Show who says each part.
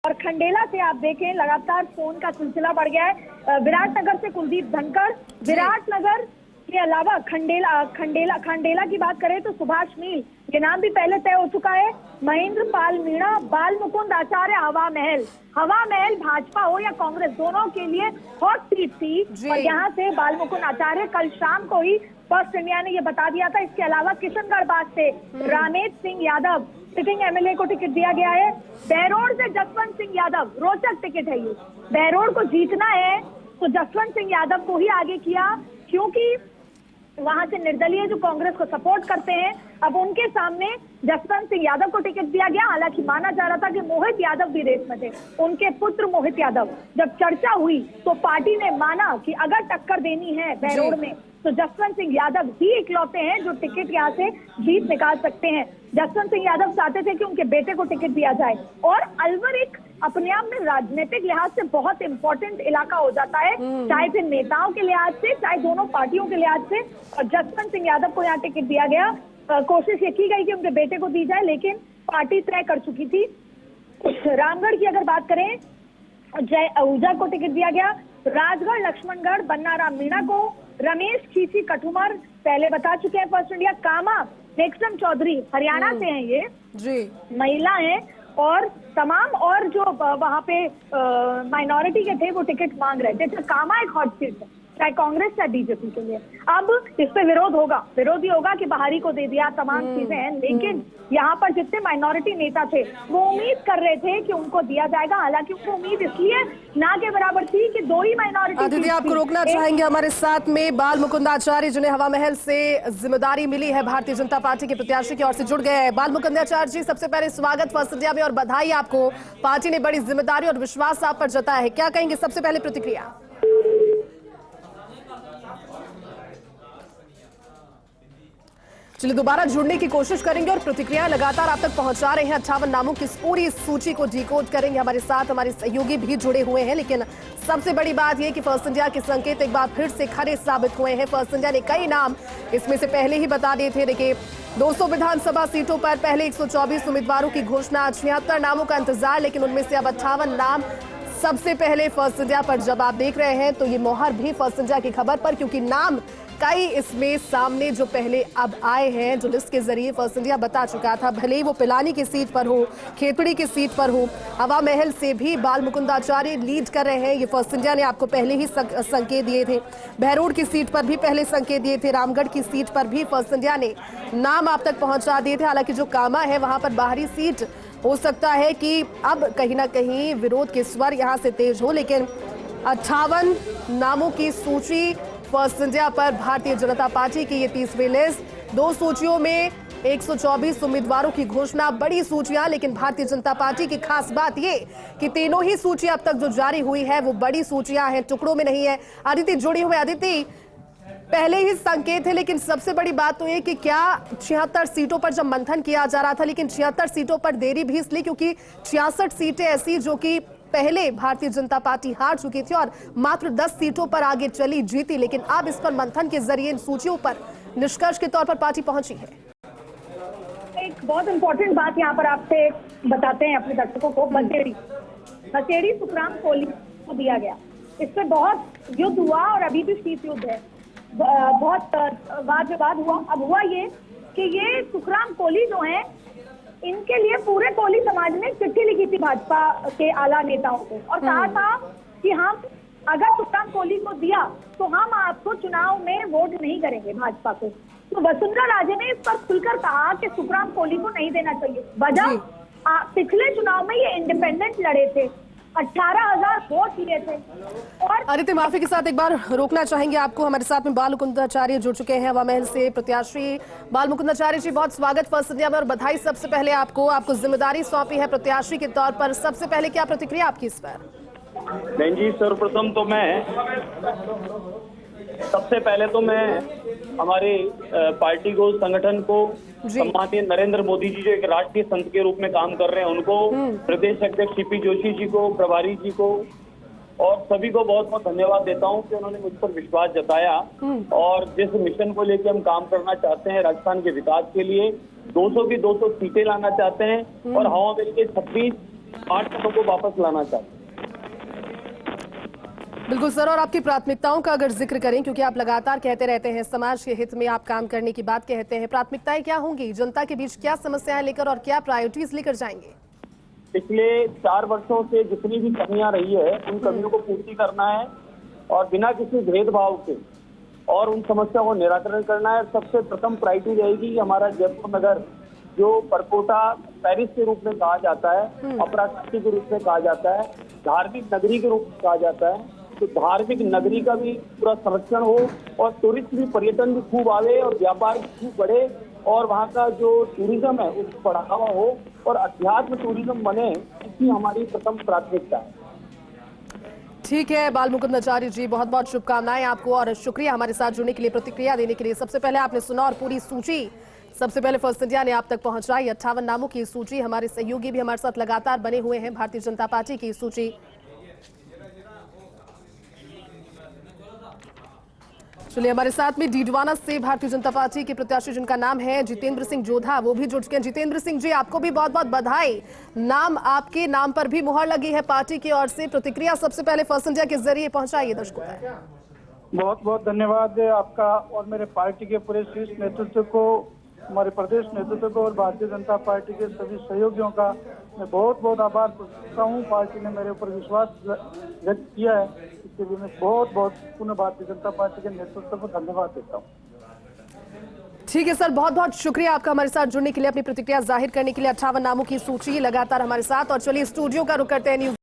Speaker 1: और खंडेला से आप देखें लगातार फोन का सिलसिला बढ़ गया है। विराटनगर से कुलदीप धनखड़, विराटनगर के अलावा खंडेला की बात करें तो सुभाष मील, ये नाम भी पहले तय हो चुका है। महेंद्र पाल मीणा, बाल मुकुंद आचार्य, हवा महल भाजपा हो या कांग्रेस, दोनों के लिए हॉट सीट थी। और यहाँ से बाल मुकुंद आचार्य कल शाम को ही फर्स्ट इंडिया ने ये बता दिया था। इसके अलावा किशनगढ़ बाग से रामेश सिंह यादव, सिटिंग एमएलए को टिकट दिया गया है। बहरोड से जसवंत सिंह यादव, रोचक टिकट है ये। बहरोड को जीतना है तो जसवंत सिंह यादव को ही आगे किया, क्योंकि वहां से निर्दलीय जो कांग्रेस को सपोर्ट करते हैं, अब उनके सामने जसवंत सिंह यादव को टिकट दिया गया। हालांकि माना जा रहा था कि मोहित यादव भी रेस में थे, उनके पुत्र मोहित यादव। जब चर्चा हुई तो पार्टी ने माना कि अगर टक्कर देनी है बहरोड में तो जसवंत सिंह यादव ही इकलौते हैं जो टिकट यहाँ से जीत निकाल सकते हैं। जसवंत सिंह यादव चाहते थे कि उनके बेटे को टिकट दिया जाए। और अलवर एक अपने आप में राजनीतिक लिहाज से बहुत इंपॉर्टेंट इलाका हो जाता है, चाहे फिर नेताओं के लिहाज से, चाहे दोनों पार्टियों के लिहाज से। और जसवंत सिंह यादव को यहाँ टिकट दिया गया। कोशिश ये की गई कि उनके बेटे को दी जाए, लेकिन पार्टी तय कर चुकी थी। रामगढ़ की अगर बात करें, जय आहूजा को टिकट दिया गया। राजगढ़, लक्ष्मणगढ़, बन्नाराम मीणा को, रमेश खीसी कठुमर पहले बता चुके हैं फर्स्ट इंडिया। कामा नेक्सम चौधरी हरियाणा से हैं, ये जी महिला हैं। और तमाम और जो वहां पे माइनॉरिटी के थे वो टिकट मांग रहे थे। तो कामा एक हॉट सीट है, चाहे कांग्रेस चाहे बीजेपी के लिए। अब इस पे विरोध ही होगा कि बाहरी को दे दिया, तमाम चीजें हैं। लेकिन यहाँ पर जितने माइनॉरिटी नेता थे वो उम्मीद कर रहे थे कि उनको दिया जाएगा। हालांकि उनको उम्मीद इसलिए ना के बराबर थी कि दो ही माइनॉरिटी।
Speaker 2: दीदी आपको रोकना चाहेंगे हमारे साथ में बाल मुकुंद आचार्य, जिन्हें हवा महल से जिम्मेदारी मिली है भारतीय जनता पार्टी के प्रत्याशी की ओर से जुड़ गए हैं। बाल मुकुंद आचार्य जी, सबसे पहले स्वागत फर्स्ट इंडिया में और बधाई आपको। पार्टी ने बड़ी जिम्मेदारी और विश्वास आप पर जताया है, क्या कहेंगे सबसे पहले प्रतिक्रिया? चलिए दोबारा जुड़ने की कोशिश करेंगे और प्रतिक्रिया लगातार आप तक पहुंचा रहे हैं। 58 नामों की पूरी सूची को डिकोड करेंगे। हमारे साथ हमारे सहयोगी भी जुड़े हुए हैं। लेकिन सबसे बड़ी बात यह कि फर्स्ट इंडिया के संकेत एक बार फिर से खरे साबित हुए हैं। फर्स्ट इंडिया ने कई नाम इसमें से पहले ही बता दिए थे। देखिए 200 विधानसभा सीटों पर पहले 124 उम्मीदवारों की घोषणा, 76 नामों का इंतजार, लेकिन उनमें से अब 58 नाम सबसे पहले फर्स्ट इंडिया पर जब आप देख रहे हैं तो ये मोहर भी फर्स्ट इंडिया की खबर पर, क्योंकि नाम कई इसमें सामने जो पहले अब आए हैं, जो लिस्ट के जरिए फर्स्ट इंडिया बता चुका था। भले ही वो पिलानी की सीट पर हो, खेतड़ी की सीट पर हो, हवा महल से भी बाल मुकुंद आचार्य लीड कर रहे हैं। ये फर्स्ट इंडिया ने आपको पहले ही संकेत दिए थे। बहरोड की सीट पर भी पहले संकेत दिए थे। रामगढ़ की सीट पर भी फर्स्ट इंडिया ने नाम आप तक पहुंचा दिए थे। हालांकि जो कामा है वहां पर बाहरी सीट हो सकता है कि अब कहीं ना कहीं विरोध के स्वर यहां से तेज हो, लेकिन 58 नामों की सूची फर्स्ट इंडिया पर भारतीय जनता पार्टी की ये 30वीं लिस्ट। 2 सूचियों में 124 उम्मीदवारों की घोषणा, बड़ी सूचियां। लेकिन भारतीय जनता पार्टी की खास बात ये कि तीनों ही सूची अब तक जो जारी हुई है वो बड़ी सूचियां हैं, टुकड़ों में नहीं है। अदिति जुड़ी हुई। अदिति, पहले ही संकेत है, लेकिन सबसे बड़ी बात तो ये कि क्या 76 सीटों पर जब मंथन किया जा रहा था, लेकिन 76 सीटों पर देरी भी इसलिए क्योंकि 66 सीटें ऐसी जो कि पहले भारतीय जनता पार्टी हार चुकी थी और मात्र 10 सीटों पर आगे चली, जीती। लेकिन अब इस पर मंथन के जरिए इन सूचियों पर निष्कर्ष के तौर पर पार्टी पहुंची है।
Speaker 1: एक बहुत इंपॉर्टेंट बात यहाँ पर आपसे बताते हैं अपने दर्शकों को। बसेड़ी सुखराम कोहली को दिया गया, इस पर बहुत युद्ध हुआ और अभी भी शीत युद्ध है, बहुत वाद विवाद हुआ। अब हुआ ये कि ये सुखराम कोहली जो है, इनके लिए पूरे कोहली समाज ने चिट्ठी लिखी थी भाजपा के आला नेताओं को और कहा था कि हम अगर सुखराम कोहली को दिया तो हम आपको चुनाव में वोट नहीं करेंगे भाजपा को। तो वसुंधरा राजे ने इस पर खुलकर कहा कि सुखराम कोहली को नहीं देना चाहिए। वजह, पिछले चुनाव में ये इंडिपेंडेंट लड़े थे, 18,000 वोट लिए थे। और
Speaker 2: अदिति, माफी के साथ एक बार रोकना चाहेंगे आपको। हमारे साथ में बाल मुकुंद आचार्य जुड़ चुके हैं, हवा महल से प्रत्याशी। बाल मुकुंद आचार्य जी, बहुत स्वागत फर्स्ट इंडिया में और बधाई सबसे पहले आपको जिम्मेदारी सौंपी है प्रत्याशी के तौर पर। सबसे पहले क्या प्रतिक्रिया आपकी इस पर?
Speaker 3: नहीं जी, सर्वप्रथम तो सबसे पहले तो मैं हमारे पार्टी को, संगठन को, सम्माननीय नरेंद्र मोदी जी जो एक राष्ट्रीय संत के रूप में काम कर रहे हैं उनको, प्रदेश अध्यक्ष सीपी जोशी जी को, प्रभारी जी को और सभी को बहुत बहुत धन्यवाद देता हूं कि उन्होंने मुझ पर विश्वास जताया। और जिस मिशन को लेकर हम काम करना चाहते हैं राजस्थान के विकास के लिए, 200 की 200 सीटें लाना चाहते हैं और हवा महल के 26 पार्षदों को वापस लाना चाहते हैं।
Speaker 2: बिल्कुल सर, और आपकी प्राथमिकताओं का अगर जिक्र करें, क्योंकि आप लगातार कहते रहते हैं समाज के हित में आप काम करने की बात कहते हैं, प्राथमिकताएं क्या होंगी? जनता के बीच क्या समस्याएं लेकर और क्या प्रायोरिटीज लेकर जाएंगे?
Speaker 3: पिछले 4 वर्षों से जितनी भी कमियां रही है उन कमियों को पूर्ति करना है और बिना किसी भेदभाव के और उन समस्याओं को निराकरण करना है। सबसे प्रथम प्रायोरिटी रहेगी हमारा जयपुर नगर, जो परकोटा पेरिस के रूप में कहा जाता है, अपराध के रूप में कहा जाता है, धार्मिक नगरी के रूप में कहा जाता है, तो धार्मिक नगरी का भी पूरा संरक्षण हो और टूरिस्ट भी, पर्यटन भी खूब आवे और व्यापार भी खूब बढ़े और वहाँ का जो टूरिज्म है उसको बढ़ावा हो और अध्यात्म टूरिज्म बने, इसकी हमारी प्रथम प्राथमिकता है।
Speaker 2: ठीक है बाल मुकुंद आचार्य जी, बहुत बहुत शुभकामनाएं आपको और शुक्रिया हमारे साथ जुड़ने के लिए, प्रतिक्रिया देने के लिए। सबसे पहले आपने सुना और पूरी सूची सबसे पहले फर्स्ट इंडिया ने आप तक पहुंचाई। 58 नामों की सूची, हमारे सहयोगी भी हमारे साथ लगातार बने हुए हैं। भारतीय जनता पार्टी की सूची, चलिए हमारे साथ में डीडवाना से भारतीय जनता पार्टी के प्रत्याशी जिनका नाम है जितेंद्र सिंह जोधा, वो भी जुड़ चुके हैं। जितेंद्र सिंह जी, आपको भी बहुत बहुत बधाई, नाम आपके नाम पर भी मुहर लगी है पार्टी की ओर से। प्रतिक्रिया सबसे पहले फर्स्ट इंडिया के जरिए पहुंचाइए दर्शकों तक।
Speaker 4: बहुत बहुत धन्यवाद आपका और मेरे पार्टी के पूरे शीर्ष नेतृत्व को, हमारे प्रदेश नेतृत्व को और भारतीय जनता पार्टी के सभी सहयोगियों का मैं बहुत बहुत आभार करता हूँ। पार्टी ने मेरे ऊपर विश्वास व्यक्त किया है, इसके लिए मैं बहुत बहुत पुनः भारतीय जनता पार्टी के नेतृत्व को धन्यवाद देता हूँ।
Speaker 2: ठीक है सर, बहुत बहुत शुक्रिया आपका हमारे साथ जुड़ने के लिए, अपनी प्रतिक्रिया जाहिर करने के लिए। 58 नामों की सूची लगातार हमारे साथ। और चलिए स्टूडियो का रुख करते हैं न्यूज